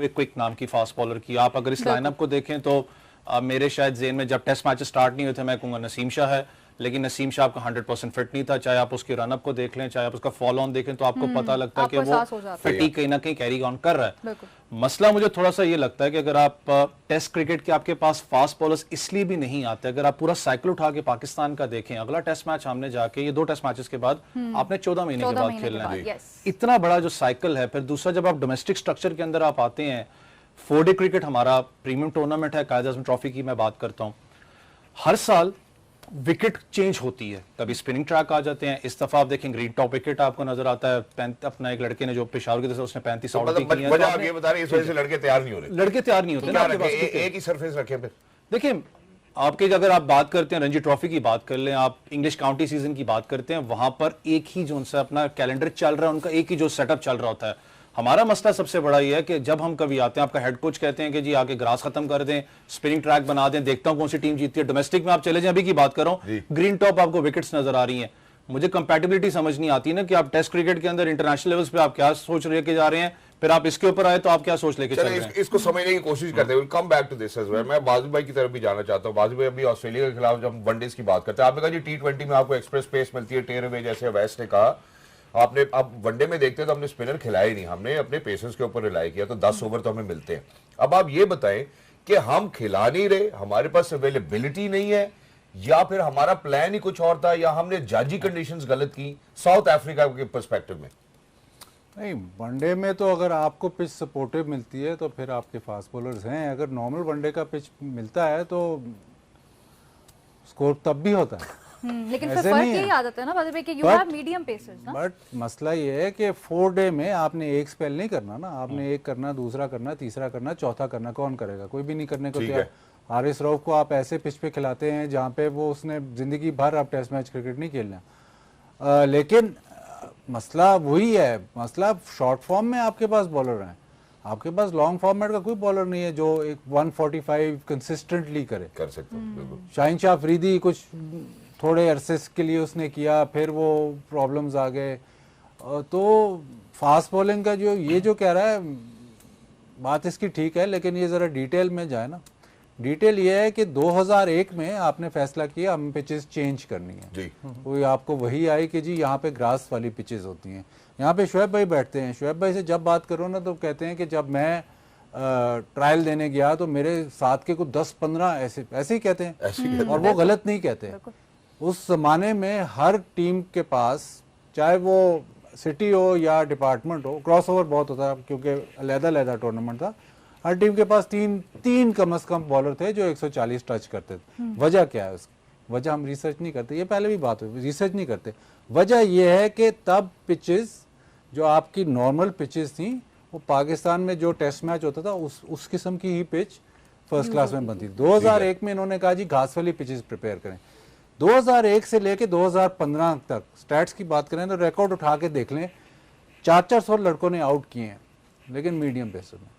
एक क्विक नाम की फास्ट बॉलर की, आप अगर इस लाइनअप को देखें तो मेरे शायद जेन में जब टेस्ट मैच स्टार्ट नहीं हुए थे मैं कहूँगा नसीम शाह है, लेकिन नसीम शाह आपका 100% फिट नहीं था। चाहे आप उसके रनअप को देख लें, चाहे आप उसका फॉलो ऑन देखें, तो आपको पता लगता है कि वो फिटी कहीं ना कहीं कैरी ऑन कर रहा है। मसला मुझे थोड़ा सा ये लगता है कि अगर आप टेस्ट क्रिकेट के आपके पास फास्ट बॉलर्स इसलिए भी नहीं आते, अगर आप पूरा साइकिल उठा के पाकिस्तान का देखें, अगला टेस्ट मैच हमने जाके ये 2 टेस्ट मैचेस के बाद आपने 14 महीने के बाद खेलना है, इतना बड़ा जो साइकिल है। फिर दूसरा, जब आप डोमेस्टिक स्ट्रक्चर के अंदर आप आते हैं, 4 डे क्रिकेट हमारा प्रीमियम टूर्नामेंट है, कायद आज़म ट्रॉफी की मैं बात करता हूं, हर साल विकेट चेंज होती है, कभी स्पिनिंग ट्रैक आ जाते हैं। इस दफा आप देखें ग्रीन टॉप विकेट आपको नजर आता है, अपना एक लड़के ने जो पेशावर की तरफ उसने 35 आउट की है। वजह आप ये बता रहे हैं इस वजह से लड़के तैयार नहीं हो रहे, लड़के तैयार नहीं होते ना आपके पास, एक ही सरफेस रखे। फिर देखिए आपके, अगर आप बात करते हैं रणजी ट्रॉफी की बात कर लें, आप इंग्लिश काउंटी सीजन की बात करते हैं, वहां पर एक ही जो उनसे अपना कैलेंडर चल रहा है, उनका एक ही जो सेटअप चल रहा होता है। हमारा मसला सबसे बड़ा ये है कि जब हम कभी आते हैं, आपका हेड कोच कहते हैं कि जी आके ग्रास खत्म कर दें, स्पिनिंग ट्रैक बना दें, देखता हूं कौन सी टीम जीतती है। डोमेस्टिक में आप चले जाएं, अभी की बात कर रहा हूं, ग्रीन टॉप आपको विकेट्स नजर आ रही हैं। मुझे कंपैटिबिलिटी समझ नहीं आती ना कि आप टेस्ट क्रिकेट के अंदर इंटरनेशनल लेवल्स पे आप क्या सोच लेके जा रहे हैं, फिर आप इसके ऊपर आए तो आप क्या सोच लेके चल रहे हैं। इसको समझने की कोशिश करते हैं। Come back to this as well. मैं बाजू भाई की तरफ भी जाना चाहता हूं। बाजू भाई अभी ऑस्ट्रेलिया के खिलाफ जब वनडेज की बात करते हैं, आपने कहा जी T20 में आपको एक्सप्रेस पेस मिलती है, टेयर अवे, जैसे वेस्ट ने कहा। आपने अब वनडे में देखते हैं तो हमने स्पिनर खिलाए नहीं, हमने अपने पेसर्स के ऊपर रिलाई किया, तो 10 ओवर तो हमें मिलते हैं। अब आप ये बताएं कि हम खिला नहीं रहे, हमारे पास अवेलेबिलिटी नहीं है, या फिर हमारा प्लान ही कुछ और था, या हमने जाजी कंडीशंस गलत की साउथ अफ्रीका के पर्सपेक्टिव में। नहीं, वनडे में तो अगर आपको पिच सपोर्टिव मिलती है तो फिर आपके फास्ट बॉलर्स हैं। अगर नॉर्मल वनडे का पिच मिलता है तो स्कोर तब भी होता है। लेकिन फिर फर्क यही आ जाता है ना बाद में कि यू हैव मीडियम पेसर्स ना। बट मसला ये है कि 4 डे में आपने एक स्पेल नहीं करना ना, आपने एक करना, दूसरा करना, तीसरा करना, चौथा करना। कौन करेगा? कोई भी नहीं करने को तैयार। हारिस रऊफ को आप ऐसे पिच पे खिलाते हैं जहाँ पे वो उसने जिंदगी भर आप टेस्ट मैच क्रिकेट नहीं खेलना। लेकिन मसला वही है, मसला शॉर्ट फॉर्म में आपके पास बॉलर हैं, आपके पास लॉन्ग फॉर्मेट का कोई बॉलर नहीं है जो एक 145 कंसिस्टेंटली कर सकते। शाहीन शाह अफरीदी कुछ थोड़े अरसे के लिए उसने किया, फिर वो प्रॉब्लम्स आ गए। तो फास्ट बॉलिंग का जो जो कह रहा है बात इसकी ठीक है, लेकिन ये ज़रा डिटेल में जाए ना। डिटेल ये है कि 2001 में आपने फैसला किया हम पिचेस चेंज करनी है जी। कोई आपको वही आई कि जी यहाँ पे ग्रास वाली पिचेस होती हैं। यहाँ पे शुएब भाई बैठते हैं, शुएब भाई से जब बात करो ना तो कहते हैं कि जब मैं ट्रायल देने गया तो मेरे साथ के कुछ 10-15 ऐसे ही कहते हैं, और वो गलत नहीं कहते। उस जमाने में हर टीम के पास, चाहे वो सिटी हो या डिपार्टमेंट हो, क्रॉस ओवर बहुत होता है क्योंकि अलग-अलग टूर्नामेंट था, हर टीम के पास तीन कम से कम बॉलर थे जो 140 टच करते थे। वजह क्या है उसकी? वजह हम रिसर्च नहीं करते, ये पहले भी बात हुई, रिसर्च नहीं करते। वजह ये है कि तब पिचेस जो आपकी नॉर्मल पिचेस थी, वो पाकिस्तान में जो टेस्ट मैच होता था उस किस्म की ही पिच फर्स्ट क्लास में बनती थी। 2001 में इन्होंने कहा जी घास वाली पिचेस प्रिपेयर करें। 2001 से लेके 2015 तक स्टैट्स की बात करें तो रिकॉर्ड उठा के देख लें, 400 लड़कों ने आउट किए हैं, लेकिन मीडियम पेसर में।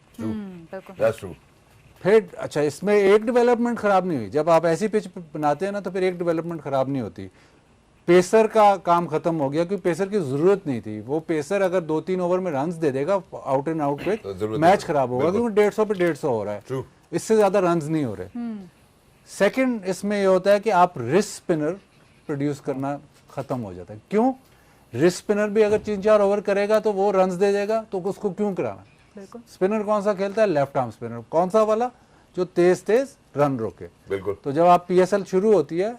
फिर अच्छा, इसमें एक डेवलपमेंट खराब नहीं हुई। जब आप ऐसी पिच बनाते हैं ना तो फिर एक डेवलपमेंट खराब नहीं होती। पेसर का काम खत्म हो गया क्योंकि पेसर की जरूरत नहीं थी। वो पेसर अगर 2-3 ओवर में रन्स दे देगा आउट एंड आउट पे, तो मैच खराब होगा क्योंकि 150 पे 150 हो रहा है, इससे ज्यादा रन्स नहीं हो रहे। सेकंड इसमें ये होता है कि आप रिस्ट स्पिनर प्रोड्यूस करना खत्म हो जाता है। क्यों? रिस्ट स्पिनर भी अगर 3-4 ओवर करेगा तो वो रन्स दे देगा, तो उसको क्यों कराना? स्पिनर कौन सा खेलता है? Left arm spinner. कौन सा वाला? जो तेज रन रोके। बिल्कुल। तो जब आप PSL शुरू होती है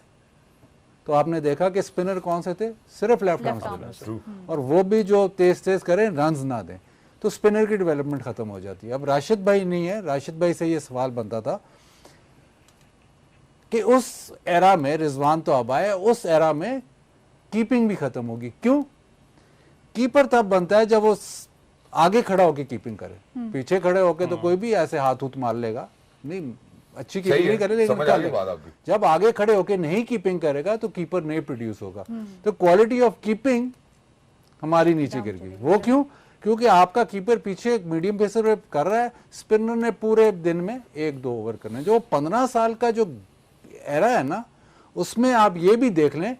तो आपने देखा कि स्पिनर कौन से थे? सिर्फ लेफ्ट आर्म स्पिनर, और वो भी जो तेज करें, रन्स ना दें, तो स्पिनर की डेवलपमेंट खत्म हो जाती है। अब राशिद भाई नहीं है, राशिद भाई से ये सवाल बनता था कि उस एरा में, रिजवान तो अब आए, उस एरा में कीपिंग भी खत्म होगी। क्यों? कीपर तब बनता है जब वो आगे खड़ा होके कीपिंग करे। पीछे खड़े होके तो कोई भी ऐसे हाथ उत मार लेगा, नहीं अच्छी कीपिंग नहीं करे, लेकिन जब आगे खड़े होके नहीं कीपिंग करेगा तो कीपर नहीं प्रोड्यूस होगा। तो क्वालिटी ऑफ कीपिंग हमारी नीचे गिर गई। वो क्यों? क्योंकि आपका कीपर पीछे एक मीडियम पेसर कर रहा है, स्पिनर ने पूरे दिन में 1-2 ओवर करने। जो 15 साल का जो एरा है ना, उसमें आप ये भी देख लें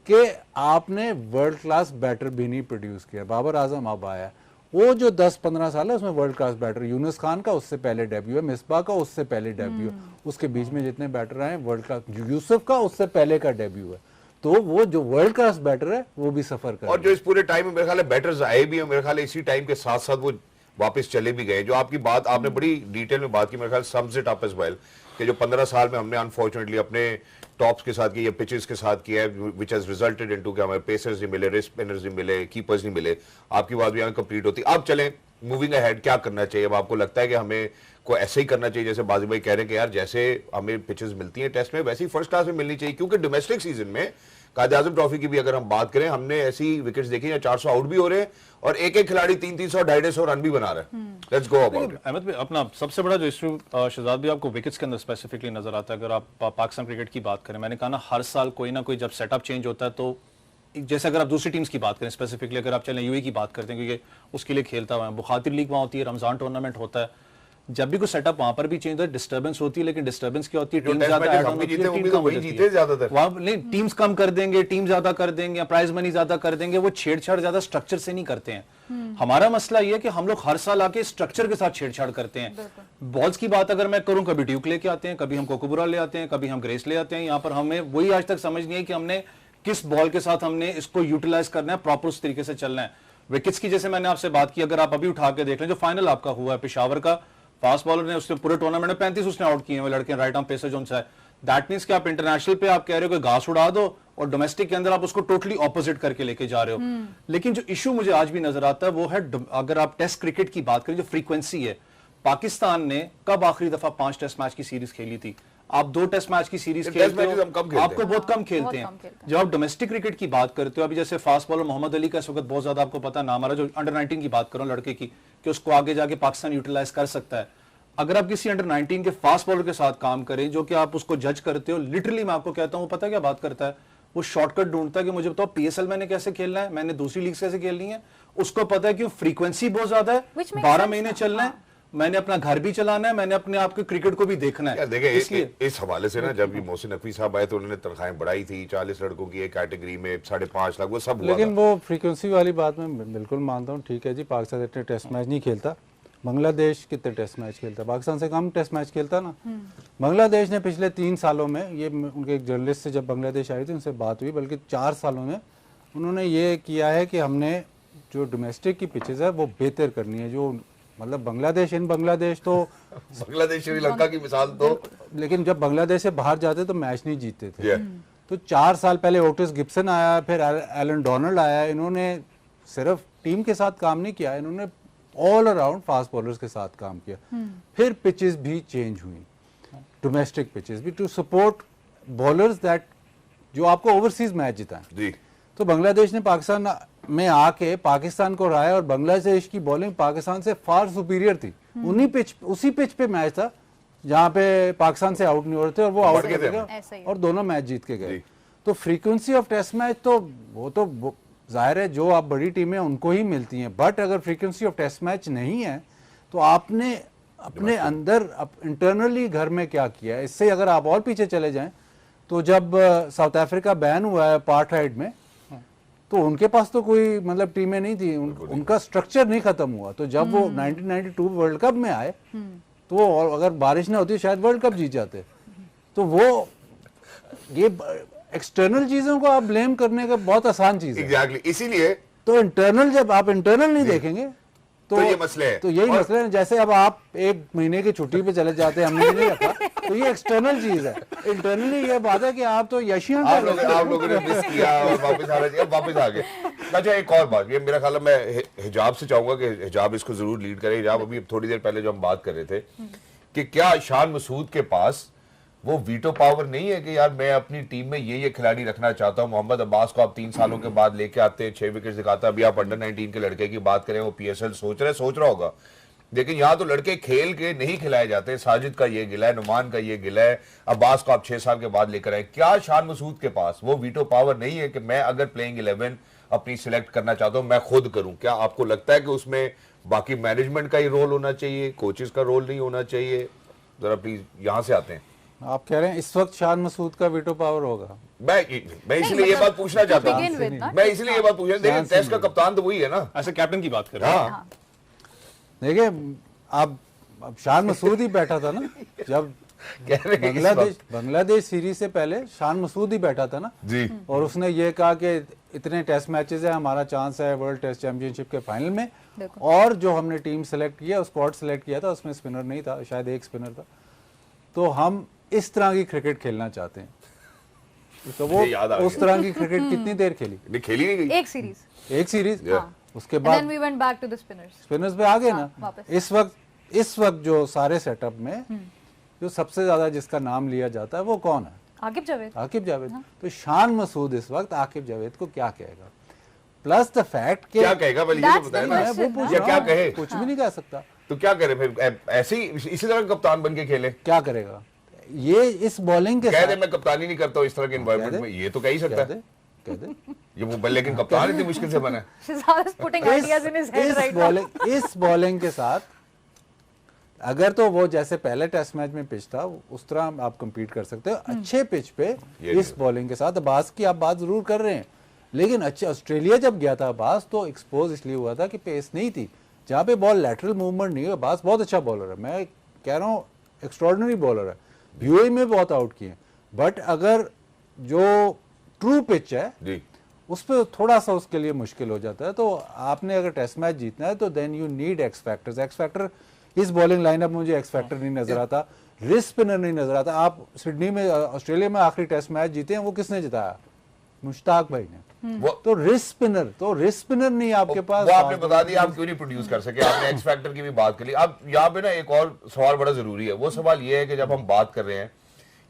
कि आपने वर्ल्ड क्लास बैटर भी नहीं प्रोड्यूस किया। बाबर आजम अब आया, वो जो 10-15 साल है उसमें world class batter, Younis Khan का उससे पहले डेब्यू है, मिसबा का उससे पहले डेब्यू है, उसके बीच में जितने बैटर आए वर्ल्ड क्लास, यूसुफ का उससे पहले का डेब्यू है। तो वो जो वर्ल्ड क्लास बैटर है वो भी सफर कर, और जो इस पूरे टाइम में मेरे ख्याल है बैटर्स आए भी हैं, मेरे ख्याल है इसी टाइम के साथ साथ वो वापस चले भी गए। जो आपकी बात आपने बड़ी डिटेल में बात की, मेरे ख्याल sums it up as well, कि जो 15 साल में हमने अनफॉर्चुनेटली अपने टॉप्स के साथ किया या पिचेस के साथ किया है, विच हैज रिजल्टेड इनटू कि हमें पेसर्स नहीं मिले, रिस्ट स्पिनर्स नहीं मिले, कीपर्स नहीं मिले। आपकी बात भी यहाँ कंप्लीट होती। अब चलें मूविंग अहेड, क्या करना चाहिए? अब आपको लगता है कि हमें को ऐसे ही करना चाहिए जैसे बाजी भाई कह रहे हैं कि यार जैसे हमें पिचेस मिलती हैं टेस्ट में वैसे ही फर्स्ट क्लास में मिलनी चाहिए? क्योंकि डोमेस्टिक सीजन में कायद-ए-आज़म ट्रॉफी की भी अगर हम बात करें, हमने ऐसी विकेट्स देखी हैं 400 आउट भी हो रहे हैं और एक एक खिलाड़ी 300, 250 रन भी बना रहा है। Let's go about it. Ahmed भाई, अपना सबसे बड़ा जो इशू शहजाद भी आपको विकेट्स के अंदर स्पेसिफिकली नजर आता है। अगर आप पाकिस्तान क्रिकेट की बात करें, मैंने कहा ना हर साल कोई ना कोई जब सेटअप चेंज होता है, तो जैसे अगर आप दूसरी टीम्स की बात करें स्पेसिफिकली, अगर आप चलें यूएई की बात करते हैं क्योंकि उसके लिए खेलता हुआ है, बुखातिर लीग वहाँ होती है, रमजान टूर्नामेंट होता है, जब भी कोई सेटअप वहां पर भी चेंज होता है डिस्टर्बेंस होती है, लेकिन डिस्टर्बेंस क्या होती है, टीम ज्यादा ऐड होती है, टीम कम होती है, वहां नहीं टीम्स कम कर देंगे, टीम ज्यादा कर देंगे, प्राइज मनी ज्यादा कर देंगे, वो छेड़छाड़ ज्यादा स्ट्रक्चर से नहीं करते हैं। हमारा मसला ये है कि हम लोग हर साल आके स्ट्रक्चर के साथ छेड़छाड़ करते हैं। बॉल्स की बात अगर मैं करूं, कभी ड्यूक लेके आते हैं, कभी हम कोकोबुरा ले आते हैं, कभी हम ग्रेस ले आते हैं। यहाँ पर हमें वही आज तक समझ नहीं है कि हमने किस बॉल के साथ हमने इसको यूटिलाइज करना है, प्रॉपर उस तरीके से चलना है। विकेट्स की जैसे मैंने आपसे बात की, अगर आप अभी उठा के देख लें, जो फाइनल आपका हुआ है पेशावर का, फास्ट बॉलर ने उसने पूरे टूर्नामेंट में 35 उसने आउट किए हैं, वो लड़के राइट आर्म पेसर जो है। दैट मींस कि आप इंटरनेशनल पे आप कह रहे हो कि घास उड़ा दो और डोमेस्टिक के अंदर आप उसको टोटली ऑपोजिट करके लेके जा रहे हो। लेकिन जो इशू मुझे आज भी नजर आता है वो है, अगर आप टेस्ट क्रिकेट की बात करें, जो फ्रीक्वेंसी है, पाकिस्तान ने कब आखिरी दफा 5 टेस्ट मैच की सीरीज खेली थी? आप 2 टेस्ट मैच की सीरीज खेलते हो, आपको बहुत कम खेलते हैं। जब आप डोमेस्टिक क्रिकेट की बात करते हो, अभी जैसे फास्ट बॉलर मोहम्मद अली का इस वक्त बहुत ज्यादा आपको पता नाम आ रहा है, जो अंडर 19 की बात करो लड़के की, कि उसको आगे जाके पाकिस्तान यूटिलाइज कर सकता है। अगर आप किसी अंडर 19 के फास्ट बॉलर के साथ काम करें, जो कि आप उसको जज करते हो, लिटरली मैं आपको कहता हूं, पता क्या बात करता है, वो शॉर्टकट ढूंढता है कि मुझे बताओ पीएसएल मैंने कैसे खेलना है, मैंने दूसरी लीग कैसे खेलनी है। उसको पता है कि फ्रीक्वेंसी बहुत ज्यादा है, 12 महीने चलना है, मैंने अपना घर भी चलाना है, मैंने अपने आप के क्रिकेट को भी देखना है। देखिए इस हवाले से ना, जब भी मोहसिन नकवी साहब आए तो उन्होंने तनख्वाहें बढ़ाई थी 40 लड़कों की एक कैटेगरी में 5.5 लाख, वो सब हुआ। लेकिन वो फ्रीक्वेंसी वाली बात मैं बिल्कुल मानता हूँ, ठीक है जी, पाकिस्तान इतने टेस्ट मैच नहीं खेलता, बांग्लादेश कितने टेस्ट मैच खेलता, पाकिस्तान से कम टेस्ट मैच खेलता ना। बांग्लादेश ने पिछले 3 सालों में, ये उनके एक जर्नलिस्ट से जब बांग्लादेश आई थी उनसे बात हुई, बल्कि 4 सालों में उन्होंने ये किया है कि हमने जो डोमेस्टिक की पिचेज है वो बेहतर करनी है। जो मतलब बांग्लादेश तो बांग्लादेश श्रीलंका की मिसाल तो, लेकिन जब बांग्लादेश से बाहर जाते तो मैच नहीं जीतते थे। तो 4 साल पहले ओटिस गिब्सन आया, फिर एलन डोनाल्ड आया, इन्होंने सिर्फ टीम के साथ काम नहीं किया, इन्होंने ऑल अराउंड फास्ट बॉलर्स के साथ काम किया। फिर पिचेस भी चेंज हुई, डोमेस्टिक पिचेस भी, टू सपोर्ट बॉलर्स दैट जो आपको ओवरसीज मैच जिताएं। तो बांग्लादेश ने पाकिस्तान में आके पाकिस्तान को हराया और बांग्लादेश की बॉलिंग पाकिस्तान से फार सुपीरियर थी। उसी पिच पे मैच था जहां पे पाकिस्तान से आउट नहीं हो रहे थे और वो आउट हो गए और दोनों मैच जीत के गए। तो फ्रीक्वेंसी ऑफ टेस्ट मैच तो वो तो जाहिर है जो आप बड़ी टीमें उनको ही मिलती हैं, बट अगर फ्रीक्वेंसी ऑफ टेस्ट मैच नहीं है तो आपने अपने अंदर इंटरनली घर में क्या किया है। इससे अगर आप और पीछे चले जाएं तो जब साउथ अफ्रीका बैन हुआ है अपार्थाइड में, तो उनके पास तो कोई मतलब टीमें नहीं थी, उनका स्ट्रक्चर नहीं खत्म हुआ। तो जब वो 1992 वर्ल्ड कप में आए तो अगर बारिश ना होती शायद वर्ल्ड कप जीत जाते। तो वो ये एक्सटर्नल चीजों को आप ब्लेम करने का बहुत आसान चीज है। एग्जैक्टली, इसीलिए तो इंटरनल, जब आप इंटरनल नहीं देखेंगे तो ये मसले है। तो यही मसले है। जैसे अब आप 1 महीने की छुट्टी पे चले जाते हैं, हमने नहीं रखा, तो ये एक्सटर्नल चीज है। इंटरनली ये बात है कि आप तो यशियां आप लोगों ने मिस किया और वापस आना चाहिए, वापस आ गए। अच्छा, एक और बात, ये मेरा ख्याल है, मैं हिजाब से चाहूंगा कि हिजाब इसको जरूर लीड करे। हिजाब, अभी थोड़ी देर पहले जो हम बात कर रहे थे कि क्या शान मसूद के पास वो वीटो पावर नहीं है कि यार मैं अपनी टीम में ये खिलाड़ी रखना चाहता हूँ। मोहम्मद अब्बास को आप 3 सालों के बाद लेके आते हैं, 6 विकेट दिखाता है। अभी आप अंडर 19 के लड़के की बात करें, वो पीएसएल सोच रहा होगा, लेकिन यहाँ तो लड़के खेल के नहीं खिलाए जाते। साजिद का ये गिला है, नुमान का ये गिला है, अब्बास को आप 6 साल के बाद लेकर आए। क्या शान मसूद के पास वो वीटो पावर नहीं है कि मैं अगर प्लेइंग 11 अपनी सिलेक्ट करना चाहता हूँ मैं खुद करूँ? क्या आपको लगता है कि उसमें बाकी मैनेजमेंट का ही रोल होना चाहिए, कोचेस का रोल नहीं होना चाहिए? जरा प्लीज यहाँ से आते हैं। आप कह रहे हैं इस वक्त शान मसूद का वीटो पावर होगा? मैं इसलिए ये बात पूछना चाहता हूँ, मैं इसलिए ये बात पूछ रहा हूँ। देखिए टेस्ट का कप्तान तो वही है ना, ऐसे कैप्टन की बात कर रहे हैं। देखिए अब शान मसूद ही बैठा था ना जब कह रहे हैं बांग्लादेश सीरीज से पहले शान मसूद ही बैठा था ना जी, और उसने ये कहा कि इतने टेस्ट मैचेस है, हमारा चांस है वर्ल्ड टेस्ट चैंपियनशिप के फाइनल में। और जो हमने टीम सेलेक्ट किया, स्क्वाड सेलेक्ट किया था, उसमें स्पिनर नहीं था, शायद एक स्पिनर था। तो हम इस तरह की क्रिकेट खेलना चाहते हैं। तो वो याद आ उस तरह की क्रिकेट कितनी देर खेली? नहीं खेली नहीं गई एक सीरीज उसके and बाद then we went back to the spinners. Spinners पे आ गए ना। वापस। इस वक्त जो सारे सेटअप में जो सबसे ज्यादा जिसका नाम लिया जाता है वो कौन है? आकिब जावेद। आकिब जावेद। तो शान मसूद इस वक्त आकिब जावेद को क्या कहेगा? प्लस द फैक्ट के क्या कहेगा पहले ये तो बताया ना, मैं वो पूछ या रहा क्या हूं, कहे? कुछ भी नहीं कह सकता। तो क्या करे फिर? ऐसे ही इसी तरह कप्तान बन के खेले? क्या करेगा ये इस बॉलिंग के कह साथ? दे मैं कप्तानी नहीं करता हूं इस तरह के एनवायरनमेंट में, ये तो कह ही सकता है। कह दे ये वो लेकिन कप्तान इतनी मुश्किल से बना है। Shahzad is putting ideas in his head right now. इस बॉलिंग के साथ अगर तो वो जैसे पहले टेस्ट मैच में पिच था उस तरह आप compete कर सकते हो अच्छे पिच पे इस बॉलिंग के साथ। अब्बास की आप बात जरूर कर रहे हैं, लेकिन अच्छे ऑस्ट्रेलिया जब गया था अब्बास तो एक्सपोज इसलिए हुआ था कि पेस नहीं थी, जहाँ पे बॉल लैटरल मूवमेंट नहीं है। अब्बास बहुत अच्छा बॉलर है, मैं कह रहा हूँ एक्स्ट्रॉर्डिनरी बॉलर है, यूएई में बहुत आउट किए। बट अगर जो ट्रू पिच है जी, उस पर थोड़ा सा उसके लिए मुश्किल हो जाता है। तो आपने अगर टेस्ट मैच जीतना है तो then you need X factors. X factor इस बॉलिंग लाइनअप मुझे एक्स फैक्टर नहीं नजर आता, रिस्ट स्पिनर नहीं नजर आता। आप सिडनी में ऑस्ट्रेलिया में आखिरी टेस्ट मैच जीते हैं, वो किसने जिताया? मुश्ताक भाई ने। वो तो रिस्ट स्पिनर नहीं आपके पास। वो आपने बता दिया, आप क्यों नहीं प्रोड्यूस कर सके? आपने एक्स फैक्टर की भी बात कर ली। अब यहाँ पे ना एक और सवाल बड़ा जरूरी है। वो सवाल ये है कि जब हम बात कर रहे हैं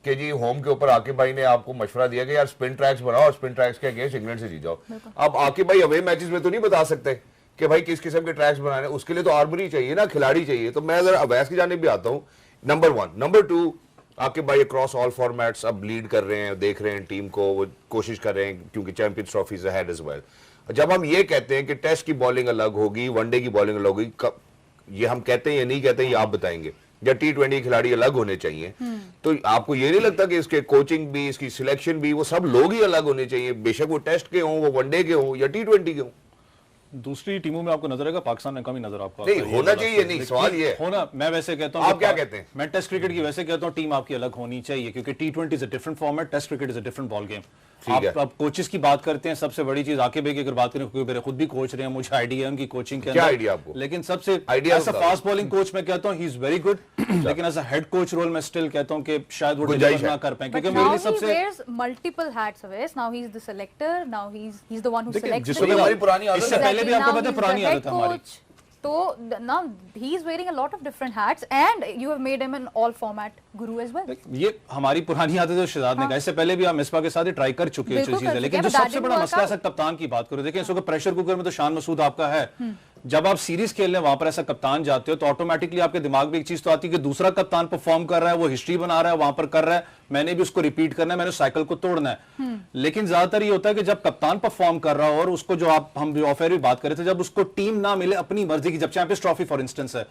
कि जी होम के ऊपर आकिब भाई ने आपको मशवरा दिया कि यार स्पिन ट्रैक्स बनाओ और स्पिन ट्रैक्स के अगेंस्ट इंग्लैंड से जीत जाओ। अब आकिब भाई अवे मैचेस में तो नहीं बता सकते कि भाई किस किस्म के ट्रैक्स बनाने, उसके लिए तो आर्मरी चाहिए ना, खिलाड़ी चाहिए। तो मैं जरा अवैस की जानिब भी आता हूँ। नंबर 1, नंबर 2, आकिब भाई अक्रॉस ऑल फॉर्मेट्स अब लीड कर रहे हैं, देख रहे हैं टीम को, वो कोशिश कर रहे हैं क्योंकि champions trophy is ahead as well. जब हम ये कहते हैं कि टेस्ट की बॉलिंग अलग होगी, वनडे की बॉलिंग अलग होगी, ये हम कहते हैं या नहीं कहते हैं, ये आप बताएंगे, या T20 खिलाड़ी अलग होने चाहिए, तो आपको ये नहीं लगता कि इसके कोचिंग भी, इसकी सिलेक्शन भी, वो सब लोग ही अलग होने चाहिए, बेशक वो टेस्ट के हों, वो वनडे के हों या T20 के हों? दूसरी टीमों में आपको नजर आएगा, पाकिस्तान में कम ही नजर आपको नहीं आता है। होना चाहिए, नहीं सवाल ये है। होना, मैं वैसे कहता हूं, आप क्या कहते हैं? मैं टेस्ट क्रिकेट की वैसे कहता हूं टीम आपकी अलग होनी चाहिए, क्योंकि T20 is a different format, test cricket is a different ball game. आप कोचेस की बात करते हैं, सबसे बड़ी चीज आकिब भाई की अगर बात करें, क्योंकि मेरे खुद भी कोच रहे हैं, मुझे आइडिया है उनकी कोचिंग के अंदर। क्या आइडिया आपको? लेकिन सबसे idea as a fast bowling coach मैं कहता हूं ही इज वेरी गुड, लेकिन as a head coach role मैं स्टिल कहता हूं कि शायद वो डिलीवर ना कर पाए, क्योंकि मेरे लिए सबसे wears multiple hats Awais. Now he's the selector, now he's the one who देखिए, selects जिस the वक्त team. हमारी पुरानी आदत इससे है। पहले भी आपको Now पता है he's पुरानी the head आदत है हमारी। coach. So now he's wearing a lot of different hats, and you have made him an all format guru as well. ये हमारी पुरानी आदत है, शहजाद ने कहा, इससे पहले भी आप मिसबा के साथ ही ट्राई कर चुके हैं बिल्कुल चीजें, कर लेकिन चुके जो हैं, सबसे but बड़ा that मसला है didn't सर कप्तान की बात करो। देखिए इस वक्त प्रेशर कुकर में तो शान मसूद आपका है, जब आप सीरीज खेलने वहां पर ऐसा कप्तान जाते हो तो ऑटोमेटिकली आपके दिमाग में एक चीज तो आती है कि दूसरा कप्तान परफॉर्म कर रहा है, वो हिस्ट्री बना रहा है, वहां पर कर रहा है, मैंने भी उसको रिपीट करना है, मैंने साइकिल को तोड़ना है। लेकिन ज्यादातर ये होता है कि जब कप्तान परफॉर्म कर रहा हो और उसको जो हम ऑफर भी बात कर रहे थे, जब उसको टीम ना मिले अपनी मर्जी की, जब चैंपियंस ट्रॉफी फॉर इंस्टेंस है,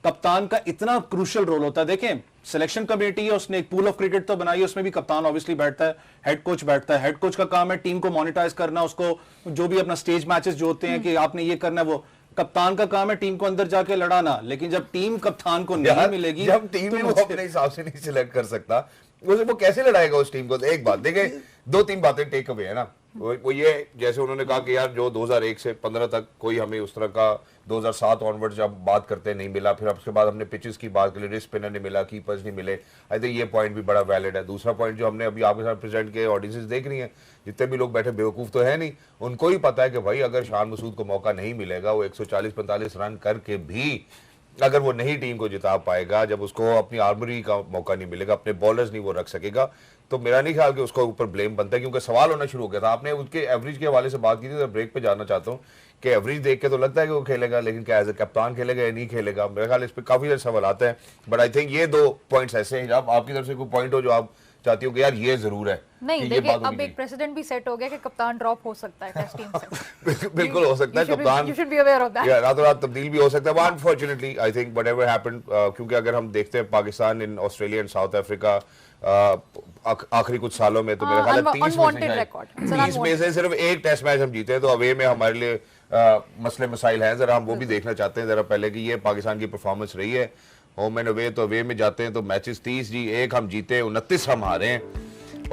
कप्तान का इतना क्रूशियल रोल होता है। देखें सिलेक्शन कमेटी है, उसने एक पूल ऑफ क्रिकेट तो बनाई है, उसमें भी कप्तान ऑब्वियसली बैठता है, हेड कोच बैठता है। हेड कोच का काम है टीम को मोनिटाइज करना, उसको जो भी अपना स्टेज मैचेस जो होते हैं कि आपने ये करना है, वो कप्तान का काम है टीम को अंदर जाके लड़ाना। लेकिन जब टीम कप्तान को नहीं मिलेगी, जब टीम तो ही वो अपने हिसाब से नहीं सिलेक्ट कर सकता, वो कैसे लड़ाएगा उस टीम को? एक बात देखें, 2-3 बातें टेक अवे है ना, वो ये जैसे उन्होंने कहा कि यार जो 2001 से 15 तक कोई हमें उस तरह का 2007 ऑनवर्ड जब बात करते नहीं मिला, फिर उसके बाद हमने पिचेस की बात करी, रिस्ट स्पिनर नहीं मिला, कीपर्स नहीं मिले। आई थिंक ये पॉइंट भी बड़ा वैलिड है। दूसरा पॉइंट जो हमने अभी आपके साथ प्रेजेंट किए, ऑडियंसेस देख रही हैं, जितने भी लोग बैठे बेवकूफ तो है नहीं, उनको ही पता है कि भाई अगर शान मसूद को मौका नहीं मिलेगा, वो 140-45 रन करके भी अगर वो नहीं टीम को जिता पाएगा, जब उसको अपनी आर्मरी का मौका नहीं मिलेगा, अपने बॉलर्स नहीं वो रख सकेगा, तो मेरा नहीं ख्याल कि उसको ऊपर ब्लेम बनता है, क्योंकि सवाल होना शुरू हो गया था। आपने उसके एवरेज के हवाले से बात की थी, तो ब्रेक पे जाना चाहता हूँ कि एवरेज देख के तो लगता है कि वो खेलेगा, लेकिन क्या एज ए कप्तान खेलेगा या नहीं खेलेगा, मेरे ख्याल इस पर काफी सारे सवाल आते हैं। बट आई थिंक ये 2 पॉइंट्स ऐसे हैं, जब आपकी तरफ से कोई पॉइंट हो जो आप चाहती हो कि यार ये जरूर है। नहीं देखिए, अब एक प्रेसिडेंट भी सेट हो गया कि कप्तान ड्रॉप हो सकता है टेस्ट टीम से। बिल्कुल हो सकता है कप्तान, you should be aware of that. रातों रात तब्दील भी हो सकता है। Unfortunately I think whatever happened, क्योंकि अगर हम देखते हैं Pakistan in Australia and south Africa आखिरी कुछ सालों में, तो मेरा ख्याल है 30 में से सिर्फ एक टेस्ट मैच हम जीते हैं, तो अवे में हमारे लिए मसले मसाइल हैं, जरा हम वो भी देखना चाहते हैं जरा पहले कि ये पाकिस्तान की परफॉर्मेंस रही है। होम एंड अवे, तो अवे में जाते हैं तो मैचेस 30 जी, 1 हम जीते, 29 हम हारे हैं,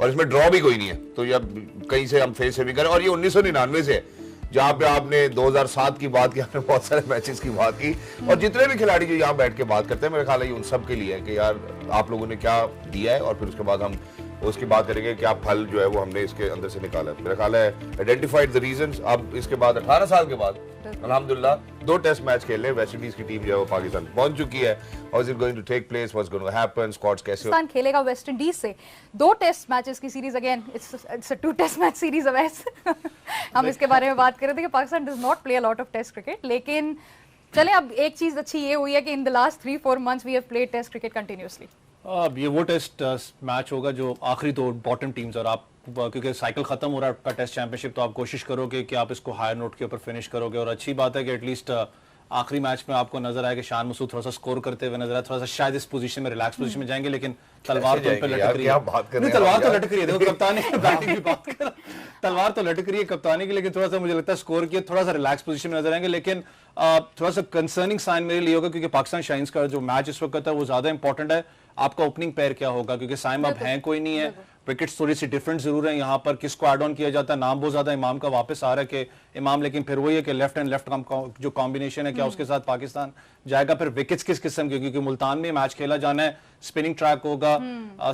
और इसमें ड्रॉ भी कोई नहीं है। तो जब कहीं से हम फेस सेविंग करें, और ये 1999 से है जहाँ पे आपने 2007 की बात की, आपने बहुत सारे मैचेस की बात की, और जितने भी खिलाड़ी जो यहाँ बैठ के बात करते हैं, मेरे ख्याल है ये उन सब के लिए है कि यार आप लोगों ने क्या दिया है, और फिर उसके बाद हम उसकी बात करेंगे क्या फल जो है वो हमने इसके अंदर से निकाला है। मेरा ख्याल है आइडेंटिफाइड द रीजंस। अब इसके बाद 18 साल के बाद अल्हम्दुलिल्लाह 2 टेस्ट मैच खेलने, वेस्ट इंडीज की टीम जो है वो पाकिस्तान पहुंच चुकी है। How is it going to take place, what's going to happen, squads कैसे पाकिस्तान खेलेगा वेस्ट इंडीज से 2 टेस्ट मैचेस की series, again it's a 2 test match series Awais. हम इसके बारे में बात कर रहे थे कि Pakistan does not play a lot of test cricket, लेकिन चलें अब एक चीज अच्छी ये हुई है कि in the last 3-4 months we have played test cricket continuously. अब ये वो टेस्ट मैच होगा जो आखिरी 2 बॉटम टीम्स, और आप क्योंकि साइकिल खत्म हो रहा है आपका टेस्ट चैंपियनशिप, तो आप कोशिश करोगे कि आप इसको हायर नोट के ऊपर फिनिश करोगे। और अच्छी बात है कि एटलीस्ट आखिरी मैच में आपको नजर आया कि शान मसूद थोड़ा सा स्कोर करते हुए नजर आया, थोड़ा सा शायद इस पोजीशन में रिलैक्स पोजीशन में जाएंगे, लेकिन तलवार तो उन पे लटक रही है। तलवार तो लटक रही है, देखो कप्तानी बैटिंग की बात कर, तलवार तो लटक रही है कप्तानी की, लेकिन थोड़ा सा मुझे लगता है स्कोर किया थोड़ा सा रिलैक्स पोजीशन में नजर आएंगे। लेकिन थोड़ा सा कंसर्निंग साइन मेरे लिए होगा, क्योंकि पाकिस्तान शाइन्स का जो मैच इस वक्त है वो ज्यादा इंपॉर्टेंट है। आपका ओपनिंग पेयर क्या होगा, क्योंकि साइम अब है कोई नहीं है, विकेट्स थोड़ी सी डिफरेंट जरूर है यहाँ पर, किसको ऐड ऑन किया जाता है, नाम बहुत ज्यादा इमाम का वापस आ रहा है कि इमाम, लेकिन फिर वही है कि लेफ्ट एंड लेफ्ट जो कॉम्बिनेशन है क्या उसके साथ पाकिस्तान जाएगा, फिर विकेट्स किस किस्म के, क्योंकि मुल्तान में मैच खेला जाना है, स्पिनिंग ट्रैक होगा,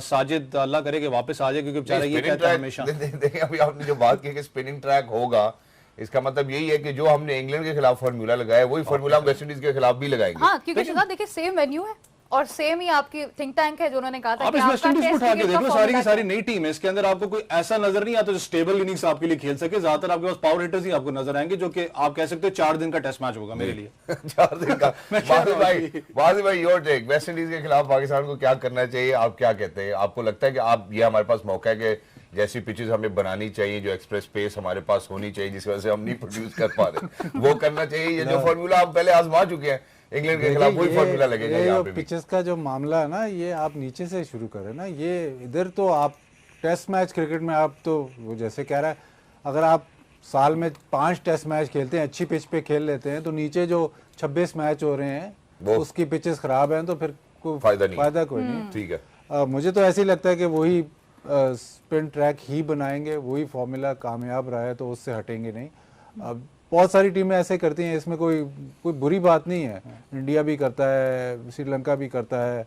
साजिद अल्लाह करे कि वापस आ जाए, क्योंकि बेचारा ये कहता है हमेशा। देखिए अभी आपने जो बात की कि स्पिनिंग ट्रैक होगा, इसका मतलब यही है कि जो हमने इंग्लैंड के खिलाफ फार्मूला लगाया वही फार्मूला हम वेस्ट इंडीज के खिलाफ भी लगाएंगे। हाँ, क्योंकि शहजाद देखिए सेम वेन्यू है और सेम ही आपकी थिंक टैंक है जो उन्होंने कहा था आप कि इस वेस्ट इंडीज को उठा के देखो, सारी की सारी नहीं। नई टीम है, इसके अंदर आपको कोई ऐसा नजर नहीं आता जो स्टेबल इनिंग्स आपके लिए खेल सके। ज्यादातर आपके पास पावर हिटर्स ही आपको नजर आएंगे, जो कि आप कह सकते हो 4 दिन का टेस्ट मैच होगा मेरे लिए। 4 दिन का। वाजिब भाई योर टेक, वेस्ट इंडीज के खिलाफ पाकिस्तान को क्या करना चाहिए, आप क्या कहते हैं? आपको लगता है कि आप ये हमारे पास मौका है कि जैसी पिचेस हमें बनानी चाहिए, जो एक्सप्रेस पेस हमारे पास होनी चाहिए जिस वजह से हम नहीं प्रोड्यूस कर पा रहे, वो करना चाहिए? ये जो फार्मूला हम पहले आजमा चुके हैं इंग्लैंड के खिलाफ, वही फार्मूला लगेगा यहाँ पे भी? पिचेस का जो मामला है ना, ये आप नीचे से शुरू करें ना। ये इधर तो आप टेस्ट मैच क्रिकेट में आप तो वो जैसे कह रहा है, अगर आप साल में 5 टेस्ट मैच खेलते हैं, अच्छी पिच पे खेल लेते हैं, तो नीचे जो 26 मैच हो रहे हैं उसकी पिचेस खराब हैं, तो फिर कोई फायदा कोई नहीं। ठीक है, मुझे तो ऐसे ही लगता है कि वही स्पिन ट्रैक ही बनाएंगे, वही फॉर्मूला कामयाब रहा है तो उससे हटेंगे नहीं। अब बहुत सारी टीमें ऐसे करती हैं, इसमें कोई बुरी बात नहीं है। इंडिया भी करता है, श्रीलंका भी करता है,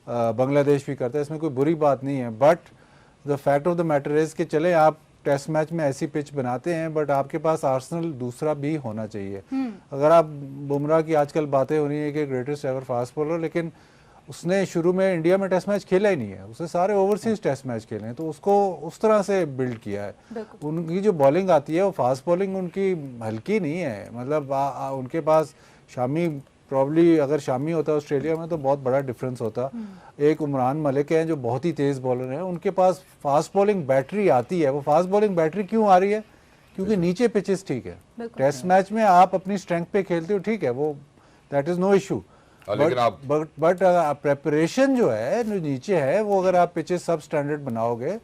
बांग्लादेश भी करता है, इसमें कोई बुरी बात नहीं है। But the fact of the matter is कि चले आप टेस्ट मैच में ऐसी पिच बनाते हैं, बट आपके पास आर्सेनल दूसरा भी होना चाहिए। अगर आप बुमराह की आजकल बातें हो रही है कि ग्रेटेस्ट एवर फास्ट बॉलर, लेकिन उसने शुरू में इंडिया में टेस्ट मैच खेला ही नहीं है, उसने सारे ओवरसीज टेस्ट मैच खेले हैं, तो उसको उस तरह से बिल्ड किया है। उनकी जो बॉलिंग आती है वो फास्ट बॉलिंग उनकी हल्की नहीं है, मतलब उनके पास शामी, प्रॉब्ली अगर शामी होता ऑस्ट्रेलिया में तो बहुत बड़ा डिफरेंस होता। एक उमरान मलिक हैं जो बहुत ही तेज बॉलर हैं, उनके पास फास्ट बॉलिंग बैटरी आती है। वो फास्ट बॉलिंग बैटरी क्यों आ रही है? क्योंकि नीचे पिचेस ठीक है। टेस्ट मैच में आप अपनी स्ट्रेंथ पे खेलते हो, ठीक है, वो that is no issue, but preparation जो है जो नीचे है, वो अगर आप पिचेस सब स्टैंडर्ड बनाओगे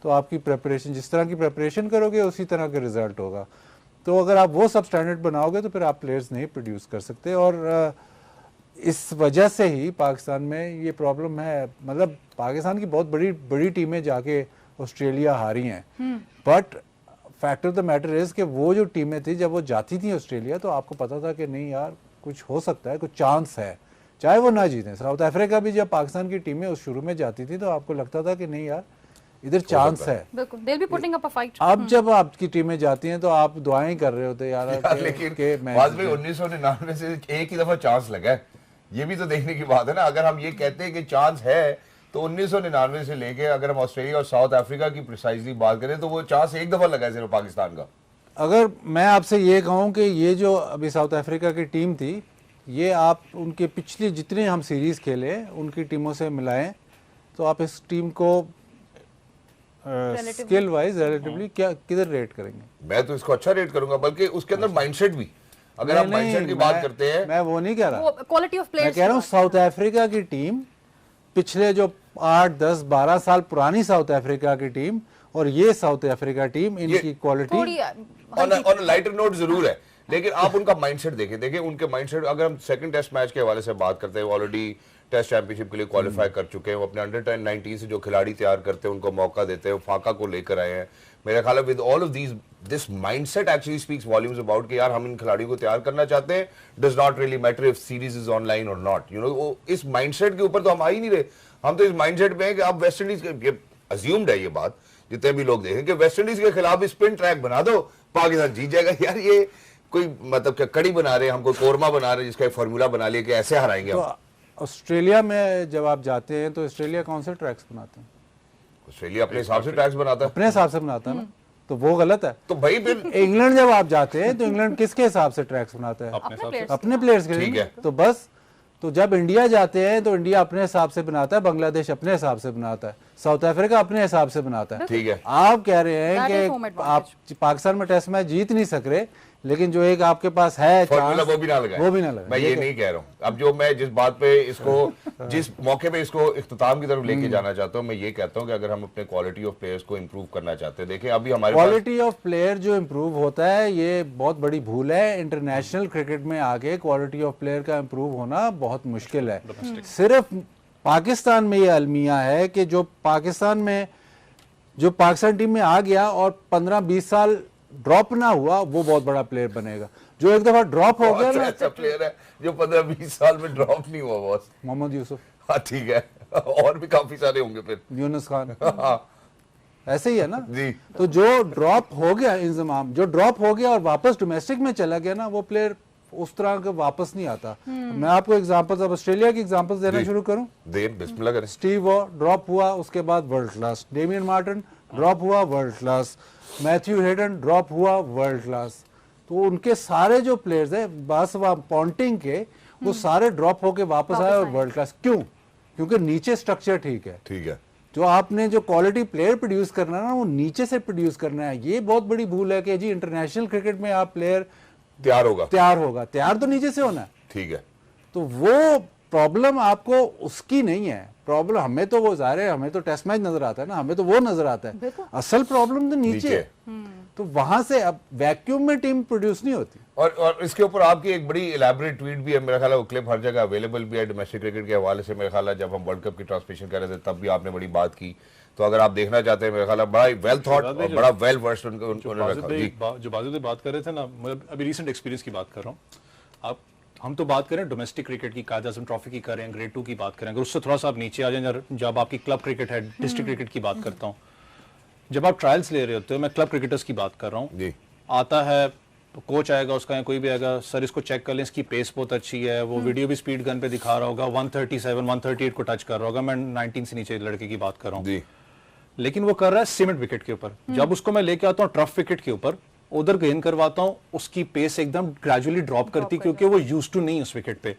तो आपकी प्रेपरेशन, जिस तरह की प्रेपरेशन करोगे उसी तरह का रिजल्ट होगा। तो अगर आप वो सब स्टैंडर्ड बनाओगे तो फिर आप प्लेयर्स नहीं प्रोड्यूस कर सकते, और इस वजह से ही पाकिस्तान में ये प्रॉब्लम है। मतलब पाकिस्तान की बहुत बड़ी बड़ी टीमें जाके ऑस्ट्रेलिया हारी हैं, but fact of the matter is कि वो जो टीमें थी जब वो जाती थी ऑस्ट्रेलिया, तो आपको पता था कि नहीं यार कुछ हो सकता है, कुछ चांस है, चाहे वो ना जीतें। साउथ अफ्रीका भी जब पाकिस्तान की टीमें उस शुरू में जाती थी तो आपको लगता था कि नहीं यार इधर चांस है। बिल्कुल, they'll be putting up a fight। अब जब आपकी टीमें जाती हैं तो आप दुआएं कर रहे होते यार लेकिन 1999 से एक ही दफा चांस लगा है, ये भी तो देखने की बात है ना। अगर हम ये कहते हैं कि चांस है तो 1999 से लेके अगर हम ऑस्ट्रेलिया और साउथ अफ्रीका की प्रिसाइजली बात करें तो वो चांस एक दफा लगा है सिर्फ पाकिस्तान का। अगर मैं आपसे ये कहूँ कि ये जो अभी साउथ अफ्रीका की टीम थी, ये आप उनके पिछले जितने हम सीरीज खेले उनकी टीमों से मिलाएं तो आप इस टीम को स्किल वाइज रिलेटिवली क्या किधर रेट करेंगे? मैं तो इसको अच्छा रेट करूंगा, बल्कि उसके अंदर माइंडसेट भी, अगर आप माइंडसेट की बात करते हैं, मैं वो नहीं कह रहा, क्वालिटी ऑफ प्लेयर्स मैं कह रहा हूँ साउथ अफ्रीका की टीम, पिछले जो 8, 10, 12 साल पुरानी साउथ अफ्रीका की टीम और ये साउथ अफ्रीका टीम, इनकी क्वालिटी ऑन लाइटर नोट जरूर है, लेकिन आप उनका माइंडसेट देखें उनके माइंडसेट, अगर हम सेकंड टेस्ट मैच के हवाले से बात करते हैं, ऑलरेडी टेस्ट चैंपियनशिप के लिए क्वालिफाई कर चुके हैं, वो अपने अंडर 10 19 से जो खिलाड़ी तैयार करते हैं उनको मौका देते हैं, फाका को लेकर आए हैं। मेरा ख्याल है with all of this mindset actually speaks volumes about कि यार हम इन खिलाड़ियों को तैयार करना चाहते हैं, does not really matter if series is online और नॉट, यू नो। इस माइंडसेट के ऊपर तो हम आ ही नहीं रहे, हम तो इस माइंडसेट में है कि आप वेस्ट इंडीज, अज्यूम्ड है ये बात, जितने भी लोग देखें कि वेस्ट इंडीज के खिलाफ स्पिन ट्रैक बना दो, पाकिस्तान जीत जाएगा। यार ये कोई मतलब क्या कड़ी बना रहे हैं, हम कोई कोरमा बना रहे हैं जिसका एक फार्मूला बना लिया कि ऐसे हराएंगे तो हम। ऑस्ट्रेलिया में जब आप जाते हैं तो ऑस्ट्रेलिया कौन से ट्रैक्स बनाते हैं? ऑस्ट्रेलिया अपने हिसाब से ट्रैक्स बनाता है, अपने हिसाब से बनाता है ना, तो वो गलत है। तो भाई फिर इंग्लैंड जब आप जाते हैं तो इंग्लैंड किसके हिसाब से ट्रैक्स बनाता है? अपने हिसाब से। अपने प्लेयर्स के लिए। ठीक है। तो बस, तो जब इंडिया जाते हैं तो इंडिया अपने हिसाब से बनाता है, बांग्लादेश अपने हिसाब से बनाता है, साउथ अफ्रीका अपने हिसाब से बनाता है। ठीक है। आप कह रहे हैं That is home कि advantage. आप पाकिस्तान में टेस्ट मैच जीत नहीं सक रहे, लेकिन जो एक आपके पास है फॉर्मूला चांस, वो भी ना लगाए, वो भी ना लगाए। मैं ये नहीं कह रहा हूँ। अब जो मैं जिस बात पे इसको जिस मौके पे इसको इख्तिताम की तरफ लेके जाना चाहता हूँ, मैं ये कहता हूँ कि अगर हम अपने क्वालिटी ऑफ प्लेयर्स को इंप्रूव करना चाहते हैं, देखिए अभी हमारे पास क्वालिटी ऑफ प्लेयर जो इम्प्रूव होता है ये बहुत बड़ी भूल है। इंटरनेशनल क्रिकेट में आगे क्वालिटी ऑफ प्लेयर का इम्प्रूव होना बहुत मुश्किल है। सिर्फ पाकिस्तान में ये अलमिया है कि जो पाकिस्तान टीम में आ गया और 15-20 साल ड्रॉप ना हुआ, वो बहुत बड़ा प्लेयर बनेगा। जो एक दफा ड्रॉप हो गया ना, ऐसा प्लेयर है जो 15-20 साल में ड्रॉप नहीं हुआ बॉस। मोहम्मद यूसुफ, हाँ ठीक है, और भी काफी सारे होंगे फिर। यूनुस खान, हाँ ऐसे ही है ना जी। तो जो ड्रॉप हो गया इंजमाम, जो ड्रॉप हो गया और वापस डोमेस्टिक में चला गया ना, वो प्लेयर उस तरह का वापस नहीं आता। मैं आपको एग्जांपल्स, अब ऑस्ट्रेलिया की एग्जांपल्स देना जी। शुरू करूं। बिस्मिल्लाह करें। स्टीव वॉ ड्रॉप हुआ, उसके बाद world class. Damien Martyn drop हुआ, world class. Matthew Hayden drop हुआ, वर्ल्ड क्लास। तो उनके सारे जो प्लेयर्स है बासवा पॉन्टिंग के, वो सारे ड्रॉप होके वापस आए और वर्ल्ड क्लास। क्यों? क्योंकि नीचे स्ट्रक्चर ठीक है। ठीक है। जो आपने जो क्वालिटी प्लेयर प्रोड्यूस करना है ना, वो नीचे से प्रोड्यूस करना है। ये बहुत बड़ी भूल है कि जी इंटरनेशनल क्रिकेट में आप प्लेयर तैयार होगा, तैयार तो नीचे से होना है। ठीक है। तो वो प्रॉब्लम आपको उसकी नहीं है। प्रॉब्लम हमें तो वो ज़ाहिर है, हमें तो टेस्ट मैच नजर आता है ना, हमें तो वो नजर आता है। असल प्रॉब्लम तो नीचे है। तो वहां से अब वैक्यूम में टीम प्रोड्यूस नहीं होती। और इसके ऊपर आपकी एक बड़ी इलेबोरेट ट्वीट भी है, मेरा ख्याल है वो क्लिप हर जगह अवेलेबल भी है डोमेस्टिक क्रिकेट के हवाले से। मेरा ख्याल है जब हम वर्ल्ड कप की ट्रांसमिशन कर रहे थे तब भी आपने बड़ी बात की, तो अगर आप देखना चाहते हैं, मेरा ख्याल है बड़ा वेल थॉट और बड़ा वेल वर्स्ड उन्होंने रखा। जी जो बाजू से बात कर रहे थे ना, मैं अभी रीसेंट एक्सपीरियंस की बात कर रहा हूँ। आप हम तो बात करें डोमेस्टिक क्रिकेट की, कायद आज़म ट्रॉफी की करें, ग्रेड 2 की बात करें, अगर उससे थोड़ा सा आप नीचे आ जाए, जब आपकी क्लब क्रिकेट है, डिस्ट्रिक्ट क्रिकेट की बात करता हूँ, जब आप ट्रायल्स ले रहे होते हो, मैं क्लब क्रिकेटर्स की बात कर रहा हूँ, जी। आता है तो कोच आएगा उसका या कोई भी आएगा, सर इसको चेक कर लें, इसकी पेस बहुत अच्छी है, वो वीडियो भी स्पीड गन पे दिखा रहा होगा, 137 138 को टच कर रहा होगा, मैं 19 से नीचे लड़के की बात कर रहा हूँ, जी। लेकिन वो कर रहा है सीमेंट विकेट के ऊपर। जब उसको मैं लेके आता हूँ टर्फ विकेट के ऊपर, उधर गेन करवाता हूँ, उसकी पेस एकदम ग्रेजुअली ड्रॉप करती, क्योंकि वो यूज्ड टू नहीं उस विकेट पे।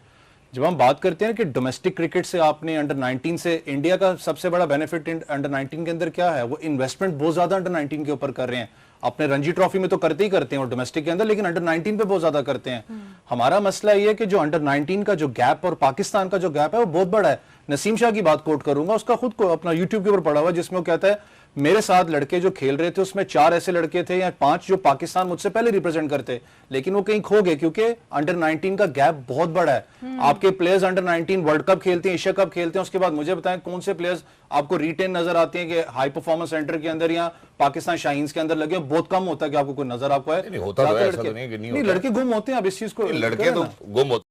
जब हम बात करते हैं कि डोमेस्टिक क्रिकेट से आपने अंडर 19 से, इंडिया का सबसे बड़ा बेनिफिट अंडर 19 के अंदर क्या है, वो इन्वेस्टमेंट बहुत ज्यादा अंडर 19 के ऊपर कर रहे हैं। अपने रणजी ट्रॉफी में तो करते ही करते हैं और डोमेस्टिक के अंदर, लेकिन अंडर 19 पे बहुत ज्यादा करते हैं। हमारा मसला ये है कि जो अंडर 19 का जो गैप और पाकिस्तान का जो गैप है वो बहुत बड़ा है। नसीम शाह की बात कोट करूंगा, उसका खुद को अपना यूट्यूब के ऊपर पड़ा हुआ, जिसमें वो कहता है मेरे साथ लड़के जो खेल रहे थे उसमें 4 ऐसे लड़के थे या 5 जो पाकिस्तान मुझसे पहले रिप्रेजेंट करते, लेकिन वो कहीं खो गए क्योंकि अंडर 19 का गैप बहुत बड़ा है। आपके प्लेयर्स अंडर 19 वर्ल्ड कप खेलते हैं, एशिया कप खेलते हैं, उसके बाद मुझे बताएं कौन से प्लेयर्स आपको रिटेन नजर आते हैं कि हाई परफॉर्मेंस सेंटर के अंदर या पाकिस्तान शाहीन्स के अंदर लगे। बहुत कम होता है कि आपको कोई नजर आपको है। नहीं होता तो ऐसा तो नहीं कि नहीं होता। लड़के गुम होते हैं, अब इस चीज को लड़के तो गुम होते